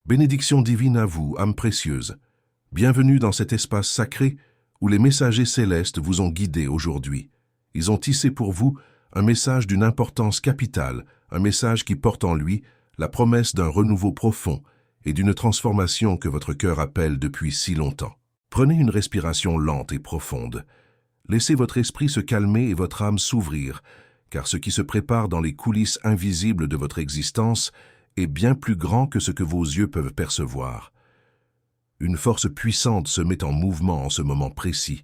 Bénédiction divine à vous, âme précieuse. Bienvenue dans cet espace sacré où les messagers célestes vous ont guidé aujourd'hui. Ils ont tissé pour vous un message d'une importance capitale, un message qui porte en lui la promesse d'un renouveau profond et d'une transformation que votre cœur appelle depuis si longtemps. Prenez une respiration lente et profonde. Laissez votre esprit se calmer et votre âme s'ouvrir, car ce qui se prépare dans les coulisses invisibles de votre existence est bien plus grand que ce que vos yeux peuvent percevoir. Une force puissante se met en mouvement en ce moment précis,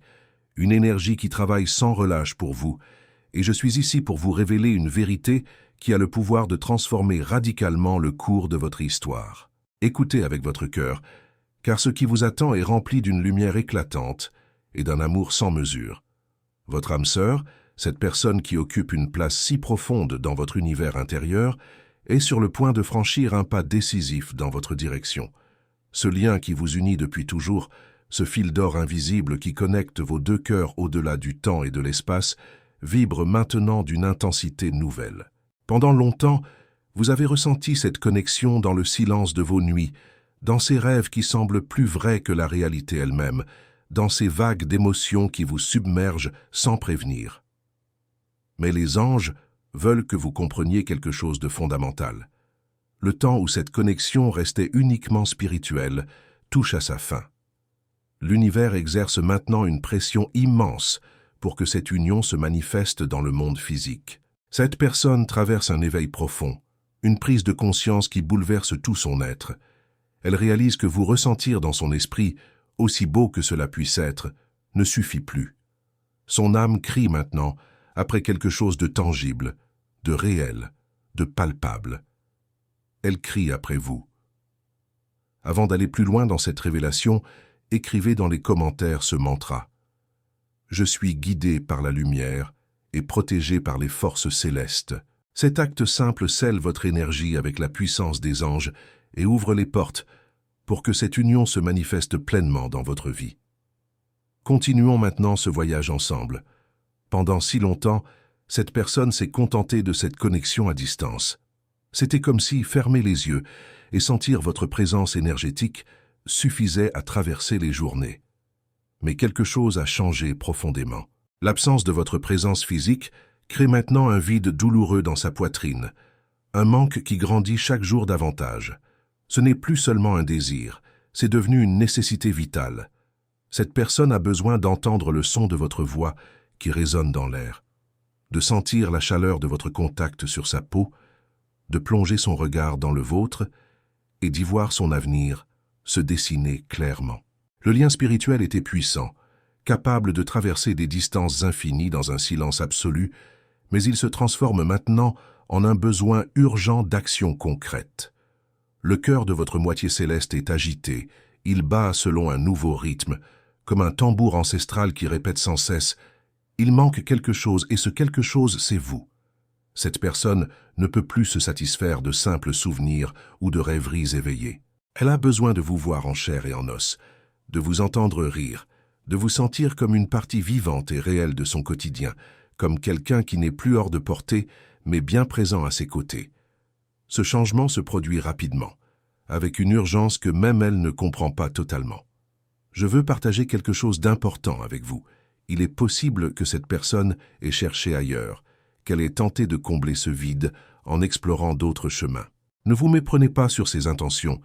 une énergie qui travaille sans relâche pour vous, et je suis ici pour vous révéler une vérité qui a le pouvoir de transformer radicalement le cours de votre histoire. Écoutez avec votre cœur, car ce qui vous attend est rempli d'une lumière éclatante et d'un amour sans mesure. Votre âme sœur, cette personne qui occupe une place si profonde dans votre univers intérieur, est sur le point de franchir un pas décisif dans votre direction. Ce lien qui vous unit depuis toujours, ce fil d'or invisible qui connecte vos deux cœurs au-delà du temps et de l'espace, vibre maintenant d'une intensité nouvelle. Pendant longtemps, vous avez ressenti cette connexion dans le silence de vos nuits, dans ces rêves qui semblent plus vrais que la réalité elle-même, dans ces vagues d'émotions qui vous submergent sans prévenir. Mais les anges veulent que vous compreniez quelque chose de fondamental. Le temps où cette connexion restait uniquement spirituelle touche à sa fin. L'univers exerce maintenant une pression immense pour que cette union se manifeste dans le monde physique. Cette personne traverse un éveil profond, une prise de conscience qui bouleverse tout son être. Elle réalise que vous ressentir dans son esprit, aussi beau que cela puisse être, ne suffit plus. Son âme crie maintenant après quelque chose de tangible, de réel, de palpable. Elle crie après vous. Avant d'aller plus loin dans cette révélation, écrivez dans les commentaires ce mantra. Je suis guidé par la lumière et protégé par les forces célestes. Cet acte simple scelle votre énergie avec la puissance des anges et ouvre les portes pour que cette union se manifeste pleinement dans votre vie. Continuons maintenant ce voyage ensemble. Pendant si longtemps, cette personne s'est contentée de cette connexion à distance. C'était comme si fermer les yeux et sentir votre présence énergétique suffisait à traverser les journées. Mais quelque chose a changé profondément. L'absence de votre présence physique crée maintenant un vide douloureux dans sa poitrine, un manque qui grandit chaque jour davantage. Ce n'est plus seulement un désir, c'est devenu une nécessité vitale. Cette personne a besoin d'entendre le son de votre voix qui résonne dans l'air, de sentir la chaleur de votre contact sur sa peau, de plonger son regard dans le vôtre et d'y voir son avenir se dessiner clairement. Le lien spirituel était puissant, capable de traverser des distances infinies dans un silence absolu, mais il se transforme maintenant en un besoin urgent d'action concrète. Le cœur de votre moitié céleste est agité, il bat selon un nouveau rythme, comme un tambour ancestral qui répète sans cesse « Il manque quelque chose et ce quelque chose, c'est vous ». Cette personne ne peut plus se satisfaire de simples souvenirs ou de rêveries éveillées. Elle a besoin de vous voir en chair et en os, de vous entendre rire, de vous sentir comme une partie vivante et réelle de son quotidien, comme quelqu'un qui n'est plus hors de portée, mais bien présent à ses côtés. Ce changement se produit rapidement, avec une urgence que même elle ne comprend pas totalement. Je veux partager quelque chose d'important avec vous. Il est possible que cette personne ait cherché ailleurs, qu'elle ait tenté de combler ce vide en explorant d'autres chemins. Ne vous méprenez pas sur ses intentions.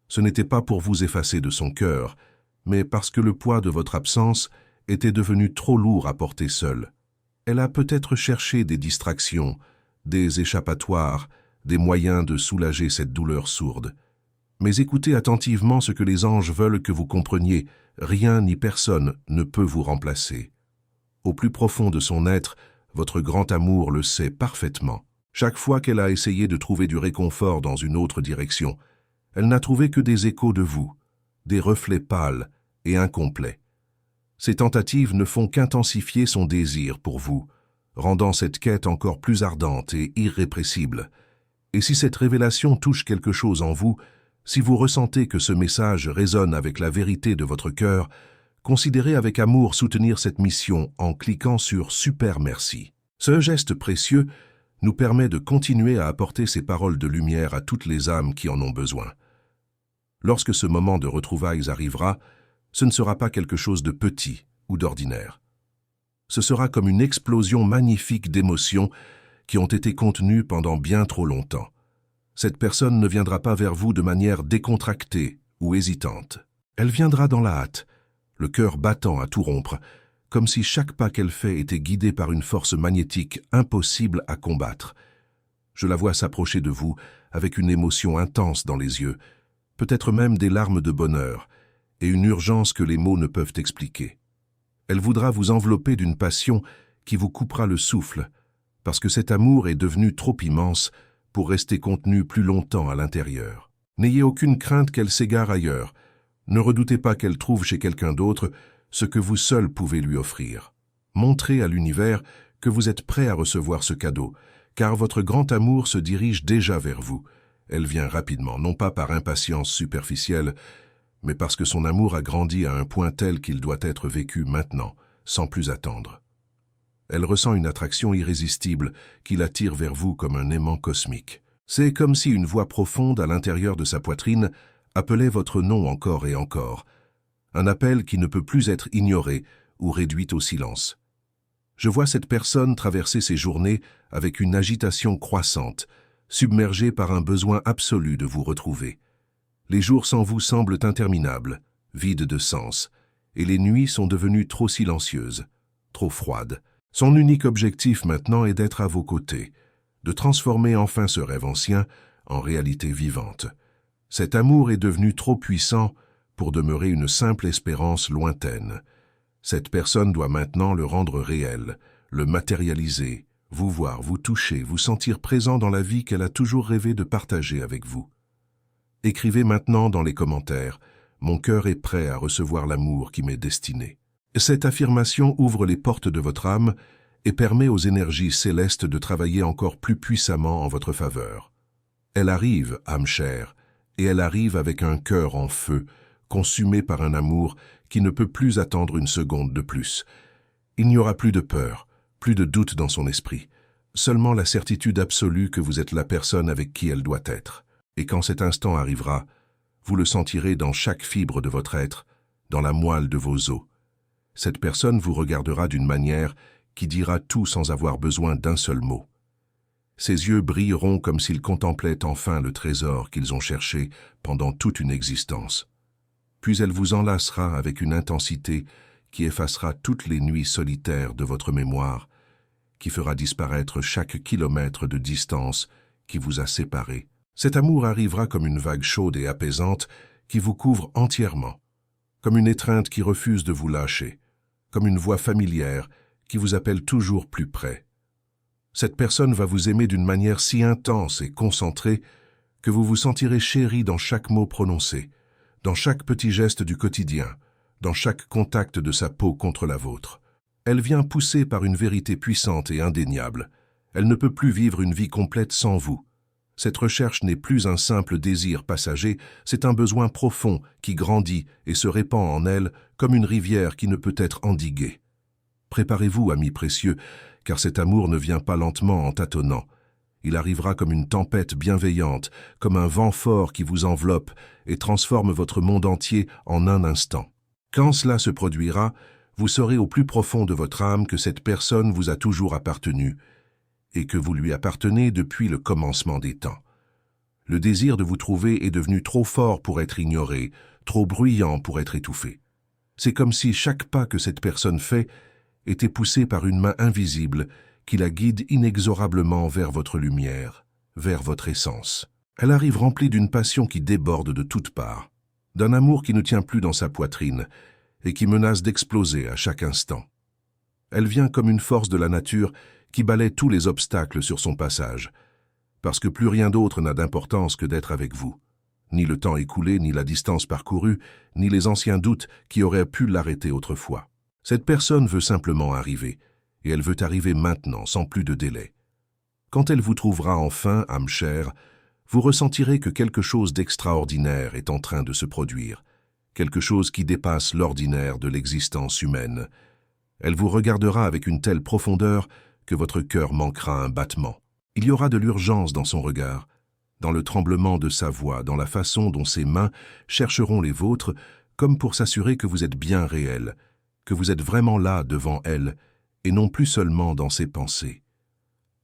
Ce n'était pas pour vous effacer de son cœur, mais parce que le poids de votre absence était devenu trop lourd à porter seule. Elle a peut-être cherché des distractions, des échappatoires, des moyens de soulager cette douleur sourde. Mais écoutez attentivement ce que les anges veulent que vous compreniez. Rien ni personne ne peut vous remplacer. Au plus profond de son être, votre grand amour le sait parfaitement. Chaque fois qu'elle a essayé de trouver du réconfort dans une autre direction, elle n'a trouvé que des échos de vous, des reflets pâles et incomplets. Ces tentatives ne font qu'intensifier son désir pour vous, rendant cette quête encore plus ardente et irrépressible. Et si cette révélation touche quelque chose en vous, si vous ressentez que ce message résonne avec la vérité de votre cœur, considérez avec amour soutenir cette mission en cliquant sur « Super merci ». Ce geste précieux nous permet de continuer à apporter ces paroles de lumière à toutes les âmes qui en ont besoin. Lorsque ce moment de retrouvailles arrivera, ce ne sera pas quelque chose de petit ou d'ordinaire. Ce sera comme une explosion magnifique d'émotions qui ont été contenues pendant bien trop longtemps. Cette personne ne viendra pas vers vous de manière décontractée ou hésitante. Elle viendra dans la hâte, le cœur battant à tout rompre, comme si chaque pas qu'elle fait était guidé par une force magnétique impossible à combattre. Je la vois s'approcher de vous avec une émotion intense dans les yeux, peut-être même des larmes de bonheur, et une urgence que les mots ne peuvent expliquer. Elle voudra vous envelopper d'une passion qui vous coupera le souffle, parce que cet amour est devenu trop immense pour rester contenu plus longtemps à l'intérieur. N'ayez aucune crainte qu'elle s'égare ailleurs. Ne redoutez pas qu'elle trouve chez quelqu'un d'autre ce que vous seul pouvez lui offrir. Montrez à l'univers que vous êtes prêt à recevoir ce cadeau, car votre grand amour se dirige déjà vers vous. Elle vient rapidement, non pas par impatience superficielle, mais parce que son amour a grandi à un point tel qu'il doit être vécu maintenant, sans plus attendre. Elle ressent une attraction irrésistible qui l'attire vers vous comme un aimant cosmique. C'est comme si une voix profonde à l'intérieur de sa poitrine appelait votre nom encore et encore, un appel qui ne peut plus être ignoré ou réduit au silence. Je vois cette personne traverser ses journées avec une agitation croissante, submergée par un besoin absolu de vous retrouver. Les jours sans vous semblent interminables, vides de sens, et les nuits sont devenues trop silencieuses, trop froides. Son unique objectif maintenant est d'être à vos côtés, de transformer enfin ce rêve ancien en réalité vivante. Cet amour est devenu trop puissant pour demeurer une simple espérance lointaine. Cette personne doit maintenant le rendre réel, le matérialiser, vous voir, vous toucher, vous sentir présent dans la vie qu'elle a toujours rêvé de partager avec vous. Écrivez maintenant dans les commentaires « Mon cœur est prêt à recevoir l'amour qui m'est destiné ». Cette affirmation ouvre les portes de votre âme et permet aux énergies célestes de travailler encore plus puissamment en votre faveur. Elle arrive, âme chère, et elle arrive avec un cœur en feu, consumé par un amour qui ne peut plus attendre une seconde de plus. Il n'y aura plus de peur, plus de doute dans son esprit, seulement la certitude absolue que vous êtes la personne avec qui elle doit être. Et quand cet instant arrivera, vous le sentirez dans chaque fibre de votre être, dans la moelle de vos os. Cette personne vous regardera d'une manière qui dira tout sans avoir besoin d'un seul mot. Ses yeux brilleront comme s'ils contemplaient enfin le trésor qu'ils ont cherché pendant toute une existence. Puis elle vous enlacera avec une intensité qui effacera toutes les nuits solitaires de votre mémoire, qui fera disparaître chaque kilomètre de distance qui vous a séparés. Cet amour arrivera comme une vague chaude et apaisante qui vous couvre entièrement, comme une étreinte qui refuse de vous lâcher, comme une voix familière qui vous appelle toujours plus près. Cette personne va vous aimer d'une manière si intense et concentrée que vous vous sentirez chéri dans chaque mot prononcé, dans chaque petit geste du quotidien, dans chaque contact de sa peau contre la vôtre. Elle vient poussée par une vérité puissante et indéniable. Elle ne peut plus vivre une vie complète sans vous. Cette recherche n'est plus un simple désir passager, c'est un besoin profond qui grandit et se répand en elle comme une rivière qui ne peut être endiguée. Préparez-vous, amis précieux, car cet amour ne vient pas lentement en tâtonnant. Il arrivera comme une tempête bienveillante, comme un vent fort qui vous enveloppe et transforme votre monde entier en un instant. Quand cela se produira, vous saurez au plus profond de votre âme que cette personne vous a toujours appartenu et que vous lui appartenez depuis le commencement des temps. Le désir de vous trouver est devenu trop fort pour être ignoré, trop bruyant pour être étouffé. C'est comme si chaque pas que cette personne fait était poussé par une main invisible qui la guide inexorablement vers votre lumière, vers votre essence. Elle arrive remplie d'une passion qui déborde de toutes parts, d'un amour qui ne tient plus dans sa poitrine et qui menace d'exploser à chaque instant. Elle vient comme une force de la nature qui balaie tous les obstacles sur son passage, parce que plus rien d'autre n'a d'importance que d'être avec vous. Ni le temps écoulé, ni la distance parcourue, ni les anciens doutes qui auraient pu l'arrêter autrefois. Cette personne veut simplement arriver, et elle veut arriver maintenant, sans plus de délai. Quand elle vous trouvera enfin, âme chère, vous ressentirez que quelque chose d'extraordinaire est en train de se produire, quelque chose qui dépasse l'ordinaire de l'existence humaine. Elle vous regardera avec une telle profondeur que votre cœur manquera un battement. Il y aura de l'urgence dans son regard, dans le tremblement de sa voix, dans la façon dont ses mains chercheront les vôtres, comme pour s'assurer que vous êtes bien réel, que vous êtes vraiment là devant elle, et non plus seulement dans ses pensées.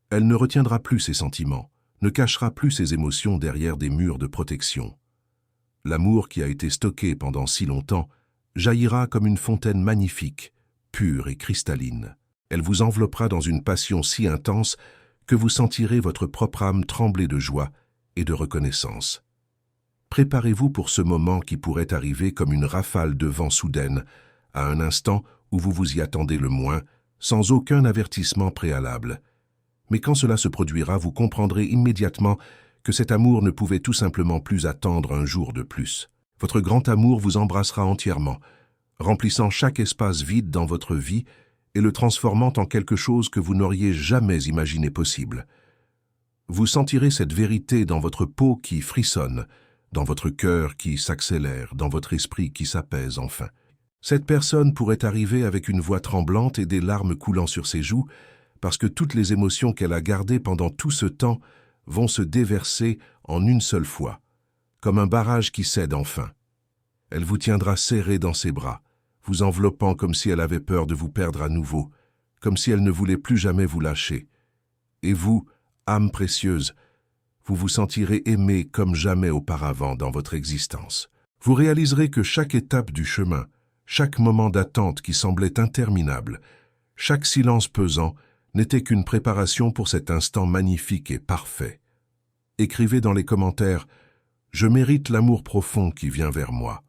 Elle ne retiendra plus ses sentiments, ne cachera plus ses émotions derrière des murs de protection. L'amour qui a été stocké pendant si longtemps jaillira comme une fontaine magnifique, pure et cristalline. Elle vous enveloppera dans une passion si intense que vous sentirez votre propre âme trembler de joie et de reconnaissance. Préparez-vous pour ce moment qui pourrait arriver comme une rafale de vent soudaine, à un instant où vous vous y attendez le moins, sans aucun avertissement préalable. Mais quand cela se produira, vous comprendrez immédiatement que cet amour ne pouvait tout simplement plus attendre un jour de plus. Votre grand amour vous embrassera entièrement, remplissant chaque espace vide dans votre vie et le transformant en quelque chose que vous n'auriez jamais imaginé possible. Vous sentirez cette vérité dans votre peau qui frissonne, dans votre cœur qui s'accélère, dans votre esprit qui s'apaise enfin. Cette personne pourrait arriver avec une voix tremblante et des larmes coulant sur ses joues, parce que toutes les émotions qu'elle a gardées pendant tout ce temps vont se déverser en une seule fois, comme un barrage qui cède enfin. Elle vous tiendra serré dans ses bras, vous enveloppant comme si elle avait peur de vous perdre à nouveau, comme si elle ne voulait plus jamais vous lâcher. Et vous, âme précieuse, vous vous sentirez aimé comme jamais auparavant dans votre existence. Vous réaliserez que chaque étape du chemin, chaque moment d'attente qui semblait interminable, chaque silence pesant, n'était qu'une préparation pour cet instant magnifique et parfait. Écrivez dans les commentaires « Je mérite l'amour profond qui vient vers moi ».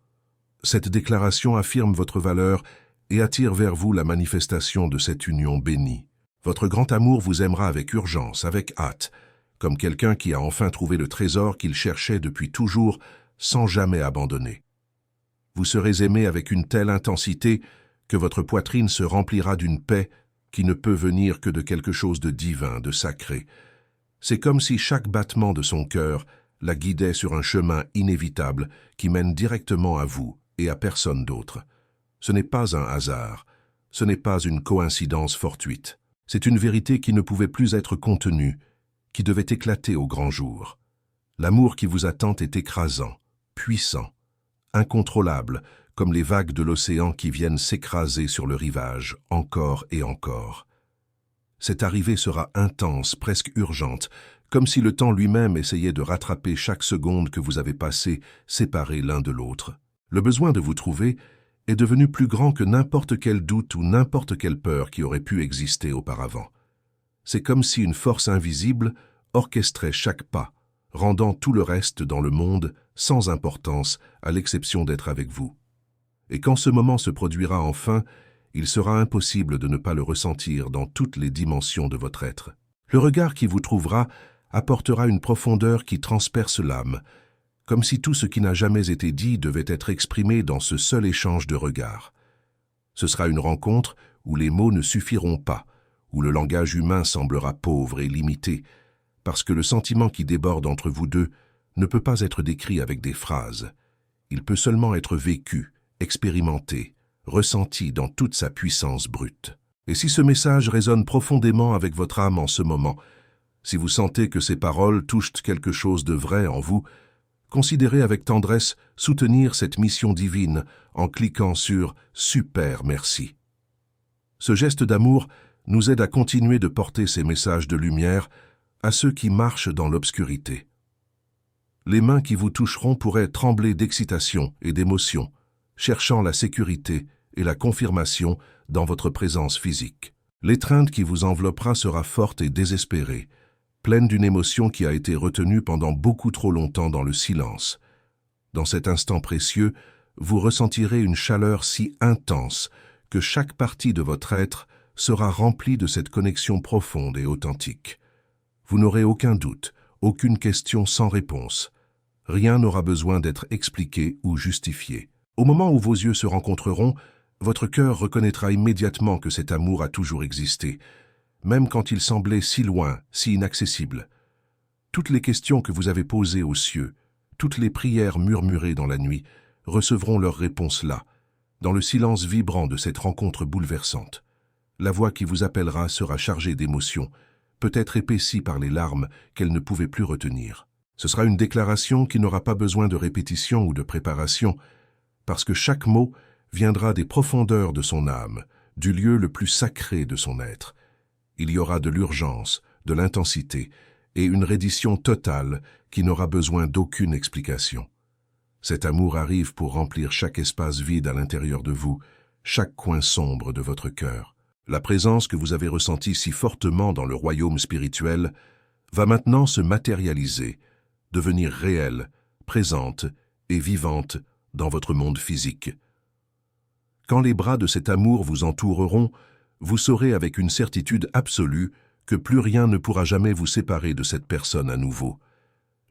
Cette déclaration affirme votre valeur et attire vers vous la manifestation de cette union bénie. Votre grand amour vous aimera avec urgence, avec hâte, comme quelqu'un qui a enfin trouvé le trésor qu'il cherchait depuis toujours sans jamais abandonner. Vous serez aimé avec une telle intensité que votre poitrine se remplira d'une paix qui ne peut venir que de quelque chose de divin, de sacré. C'est comme si chaque battement de son cœur la guidait sur un chemin inévitable qui mène directement à vous et à personne d'autre. Ce n'est pas un hasard, ce n'est pas une coïncidence fortuite. C'est une vérité qui ne pouvait plus être contenue, qui devait éclater au grand jour. L'amour qui vous attend est écrasant, puissant, incontrôlable, comme les vagues de l'océan qui viennent s'écraser sur le rivage, encore et encore. Cette arrivée sera intense, presque urgente, comme si le temps lui-même essayait de rattraper chaque seconde que vous avez passée séparés l'un de l'autre. Le besoin de vous trouver est devenu plus grand que n'importe quel doute ou n'importe quelle peur qui aurait pu exister auparavant. C'est comme si une force invisible orchestrait chaque pas, rendant tout le reste dans le monde sans importance, à l'exception d'être avec vous. Et quand ce moment se produira enfin, il sera impossible de ne pas le ressentir dans toutes les dimensions de votre être. Le regard qui vous trouvera apportera une profondeur qui transperce l'âme, comme si tout ce qui n'a jamais été dit devait être exprimé dans ce seul échange de regards. Ce sera une rencontre où les mots ne suffiront pas, où le langage humain semblera pauvre et limité, parce que le sentiment qui déborde entre vous deux ne peut pas être décrit avec des phrases. Il peut seulement être vécu, expérimenté, ressenti dans toute sa puissance brute. Et si ce message résonne profondément avec votre âme en ce moment, si vous sentez que ces paroles touchent quelque chose de vrai en vous, considérez avec tendresse soutenir cette mission divine en cliquant sur « Super, merci ». Ce geste d'amour nous aide à continuer de porter ces messages de lumière à ceux qui marchent dans l'obscurité. Les mains qui vous toucheront pourraient trembler d'excitation et d'émotion, cherchant la sécurité et la confirmation dans votre présence physique. L'étreinte qui vous enveloppera sera forte et désespérée, pleine d'une émotion qui a été retenue pendant beaucoup trop longtemps dans le silence. Dans cet instant précieux, vous ressentirez une chaleur si intense que chaque partie de votre être sera remplie de cette connexion profonde et authentique. Vous n'aurez aucun doute, aucune question sans réponse. Rien n'aura besoin d'être expliqué ou justifié. Au moment où vos yeux se rencontreront, votre cœur reconnaîtra immédiatement que cet amour a toujours existé, même quand il semblait si loin, si inaccessible. Toutes les questions que vous avez posées aux cieux, toutes les prières murmurées dans la nuit, recevront leur réponse là, dans le silence vibrant de cette rencontre bouleversante. La voix qui vous appellera sera chargée d'émotions, peut-être épaissie par les larmes qu'elle ne pouvait plus retenir. Ce sera une déclaration qui n'aura pas besoin de répétition ou de préparation, parce que chaque mot viendra des profondeurs de son âme, du lieu le plus sacré de son être. Il y aura de l'urgence, de l'intensité et une reddition totale qui n'aura besoin d'aucune explication. Cet amour arrive pour remplir chaque espace vide à l'intérieur de vous, chaque coin sombre de votre cœur. La présence que vous avez ressentie si fortement dans le royaume spirituel va maintenant se matérialiser, devenir réelle, présente et vivante dans votre monde physique. Quand les bras de cet amour vous entoureront, vous saurez avec une certitude absolue que plus rien ne pourra jamais vous séparer de cette personne à nouveau.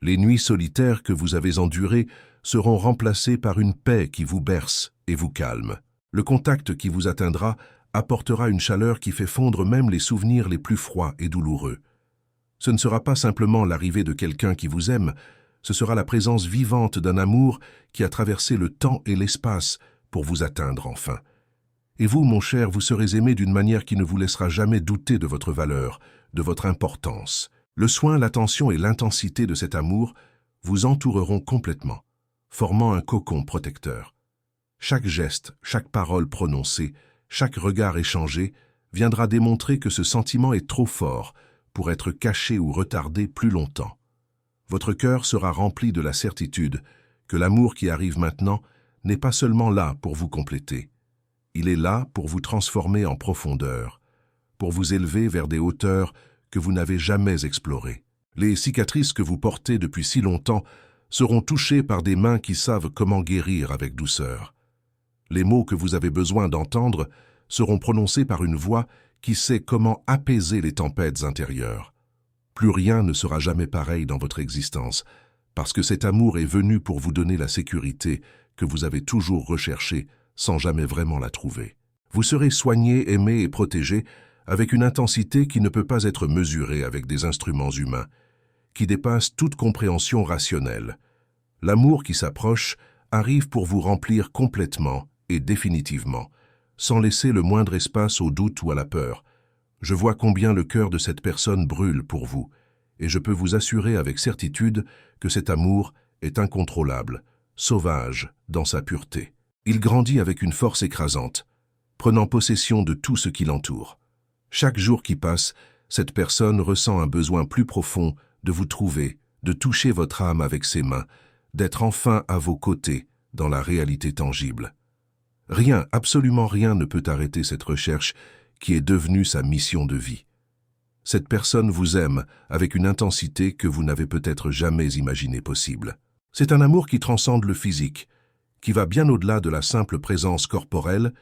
Les nuits solitaires que vous avez endurées seront remplacées par une paix qui vous berce et vous calme. Le contact qui vous atteindra apportera une chaleur qui fait fondre même les souvenirs les plus froids et douloureux. Ce ne sera pas simplement l'arrivée de quelqu'un qui vous aime, ce sera la présence vivante d'un amour qui a traversé le temps et l'espace pour vous atteindre enfin. Et vous, mon cher, vous serez aimé d'une manière qui ne vous laissera jamais douter de votre valeur, de votre importance. Le soin, l'attention et l'intensité de cet amour vous entoureront complètement, formant un cocon protecteur. Chaque geste, chaque parole prononcée, chaque regard échangé viendra démontrer que ce sentiment est trop fort pour être caché ou retardé plus longtemps. Votre cœur sera rempli de la certitude que l'amour qui arrive maintenant n'est pas seulement là pour vous compléter. Il est là pour vous transformer en profondeur, pour vous élever vers des hauteurs que vous n'avez jamais explorées. Les cicatrices que vous portez depuis si longtemps seront touchées par des mains qui savent comment guérir avec douceur. Les mots que vous avez besoin d'entendre seront prononcés par une voix qui sait comment apaiser les tempêtes intérieures. Plus rien ne sera jamais pareil dans votre existence, parce que cet amour est venu pour vous donner la sécurité que vous avez toujours recherchée sans jamais vraiment la trouver. Vous serez soigné, aimé et protégé avec une intensité qui ne peut pas être mesurée avec des instruments humains, qui dépasse toute compréhension rationnelle. L'amour qui s'approche arrive pour vous remplir complètement et définitivement, sans laisser le moindre espace au doute ou à la peur. Je vois combien le cœur de cette personne brûle pour vous, et je peux vous assurer avec certitude que cet amour est incontrôlable, sauvage dans sa pureté. Il grandit avec une force écrasante, prenant possession de tout ce qui l'entoure. Chaque jour qui passe, cette personne ressent un besoin plus profond de vous trouver, de toucher votre âme avec ses mains, d'être enfin à vos côtés dans la réalité tangible. Rien, absolument rien ne peut arrêter cette recherche qui est devenue sa mission de vie. Cette personne vous aime avec une intensité que vous n'avez peut-être jamais imaginée possible. C'est un amour qui transcende le physique, qui va bien au-delà de la simple présence corporelle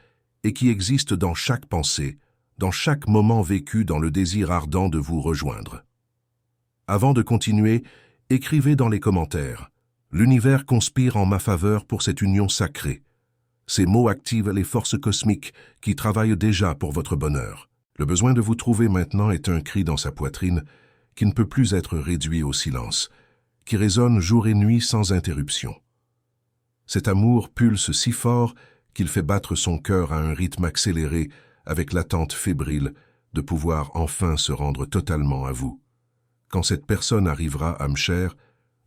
et qui existe dans chaque pensée, dans chaque moment vécu dans le désir ardent de vous rejoindre. Avant de continuer, écrivez dans les commentaires « L'univers conspire en ma faveur pour cette union sacrée ». Ces mots activent les forces cosmiques qui travaillent déjà pour votre bonheur. Le besoin de vous trouver maintenant est un cri dans sa poitrine qui ne peut plus être réduit au silence, qui résonne jour et nuit sans interruption. Cet amour pulse si fort qu'il fait battre son cœur à un rythme accéléré avec l'attente fébrile de pouvoir enfin se rendre totalement à vous. Quand cette personne arrivera, âme chère,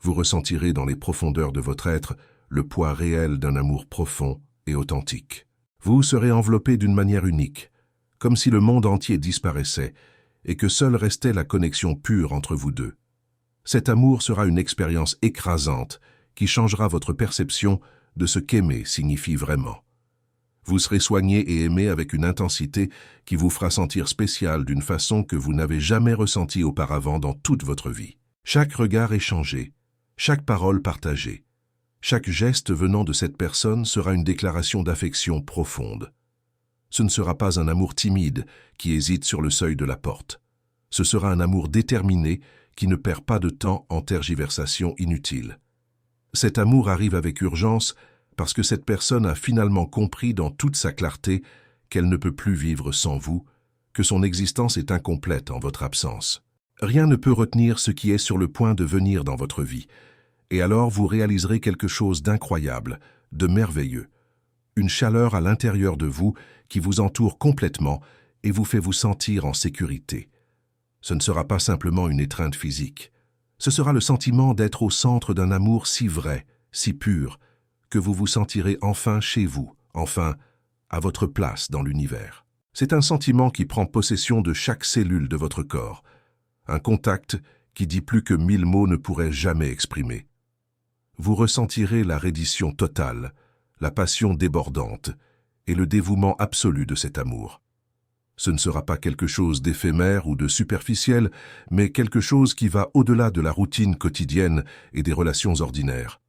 vous ressentirez dans les profondeurs de votre être le poids réel d'un amour profond et authentique. Vous serez enveloppé d'une manière unique, comme si le monde entier disparaissait et que seule restait la connexion pure entre vous deux. Cet amour sera une expérience écrasante qui changera votre perception de ce qu'aimer signifie vraiment. Vous serez soigné et aimé avec une intensité qui vous fera sentir spécial d'une façon que vous n'avez jamais ressentie auparavant dans toute votre vie. Chaque regard échangé, chaque parole partagée, chaque geste venant de cette personne sera une déclaration d'affection profonde. Ce ne sera pas un amour timide qui hésite sur le seuil de la porte. Ce sera un amour déterminé qui ne perd pas de temps en tergiversations inutiles. Cet amour arrive avec urgence parce que cette personne a finalement compris dans toute sa clarté qu'elle ne peut plus vivre sans vous, que son existence est incomplète en votre absence. Rien ne peut retenir ce qui est sur le point de venir dans votre vie, et alors vous réaliserez quelque chose d'incroyable, de merveilleux. Une chaleur à l'intérieur de vous qui vous entoure complètement et vous fait vous sentir en sécurité. Ce ne sera pas simplement une étreinte physique. Ce sera le sentiment d'être au centre d'un amour si vrai, si pur, que vous vous sentirez enfin chez vous, enfin à votre place dans l'univers. C'est un sentiment qui prend possession de chaque cellule de votre corps, un contact qui dit plus que 1000 mots ne pourraient jamais exprimer. Vous ressentirez la reddition totale, la passion débordante et le dévouement absolu de cet amour. Ce ne sera pas quelque chose d'éphémère ou de superficiel, mais quelque chose qui va au-delà de la routine quotidienne et des relations ordinaires.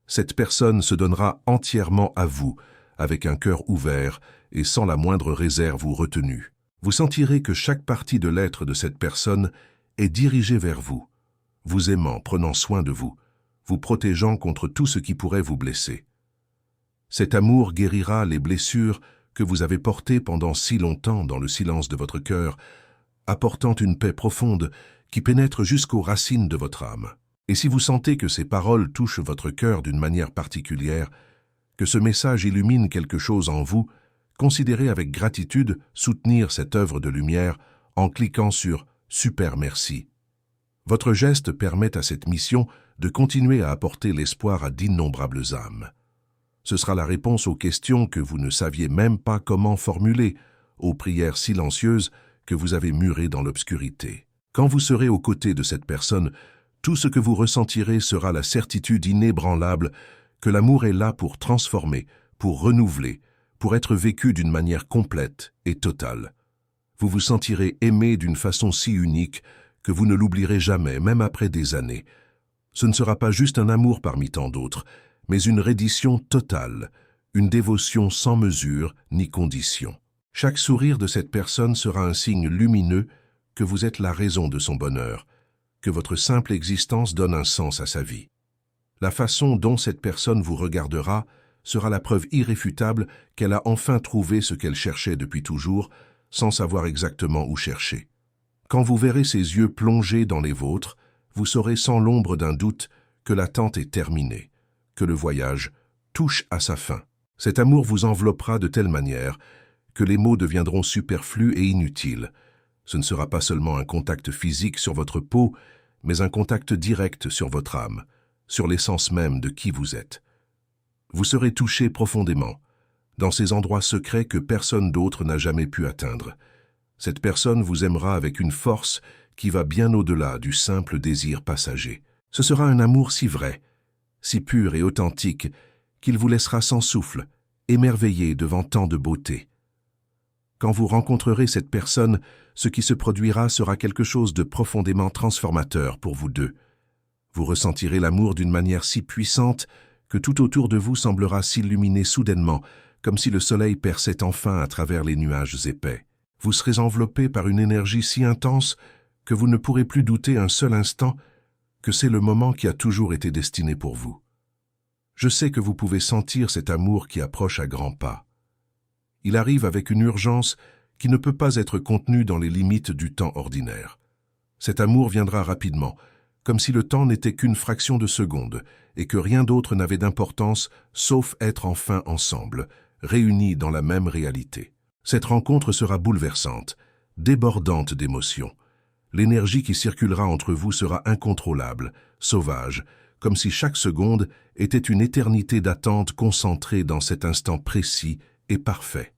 Cette personne se donnera entièrement à vous, avec un cœur ouvert et sans la moindre réserve ou retenue. Vous sentirez que chaque partie de l'être de cette personne est dirigée vers vous, vous aimant, prenant soin de vous, vous protégeant contre tout ce qui pourrait vous blesser. Cet amour guérira les blessures que vous avez portées pendant si longtemps dans le silence de votre cœur, apportant une paix profonde qui pénètre jusqu'aux racines de votre âme. Et si vous sentez que ces paroles touchent votre cœur d'une manière particulière, que ce message illumine quelque chose en vous, considérez avec gratitude soutenir cette œuvre de lumière en cliquant sur « Super merci ». Votre geste permet à cette mission de continuer à apporter l'espoir à d'innombrables âmes. Ce sera la réponse aux questions que vous ne saviez même pas comment formuler, aux prières silencieuses que vous avez murées dans l'obscurité. Quand vous serez aux côtés de cette personne, tout ce que vous ressentirez sera la certitude inébranlable que l'amour est là pour transformer, pour renouveler, pour être vécu d'une manière complète et totale. Vous vous sentirez aimé d'une façon si unique que vous ne l'oublierez jamais, même après des années. Ce ne sera pas juste un amour parmi tant d'autres, mais une reddition totale, une dévotion sans mesure ni condition. Chaque sourire de cette personne sera un signe lumineux que vous êtes la raison de son bonheur, que votre simple existence donne un sens à sa vie. La façon dont cette personne vous regardera sera la preuve irréfutable qu'elle a enfin trouvé ce qu'elle cherchait depuis toujours, sans savoir exactement où chercher. Quand vous verrez ses yeux plongés dans les vôtres, vous saurez sans l'ombre d'un doute que l'attente est terminée, que le voyage touche à sa fin. Cet amour vous enveloppera de telle manière que les mots deviendront superflus et inutiles. Ce ne sera pas seulement un contact physique sur votre peau, mais un contact direct sur votre âme, sur l'essence même de qui vous êtes. Vous serez touché profondément, dans ces endroits secrets que personne d'autre n'a jamais pu atteindre. Cette personne vous aimera avec une force qui va bien au-delà du simple désir passager. Ce sera un amour si vrai, si pur et authentique, qu'il vous laissera sans souffle, émerveillé devant tant de beauté. Quand vous rencontrerez cette personne, ce qui se produira sera quelque chose de profondément transformateur pour vous deux. Vous ressentirez l'amour d'une manière si puissante que tout autour de vous semblera s'illuminer soudainement, comme si le soleil perçait enfin à travers les nuages épais. Vous serez enveloppé par une énergie si intense que vous ne pourrez plus douter un seul instant que c'est le moment qui a toujours été destiné pour vous. Je sais que vous pouvez sentir cet amour qui approche à grands pas. Il arrive avec une urgence qui ne peut pas être contenue dans les limites du temps ordinaire. Cet amour viendra rapidement, comme si le temps n'était qu'une fraction de seconde et que rien d'autre n'avait d'importance sauf être enfin ensemble, réunis dans la même réalité. Cette rencontre sera bouleversante, débordante d'émotions. L'énergie qui circulera entre vous sera incontrôlable, sauvage, comme si chaque seconde était une éternité d'attente concentrée dans cet instant précis et parfait.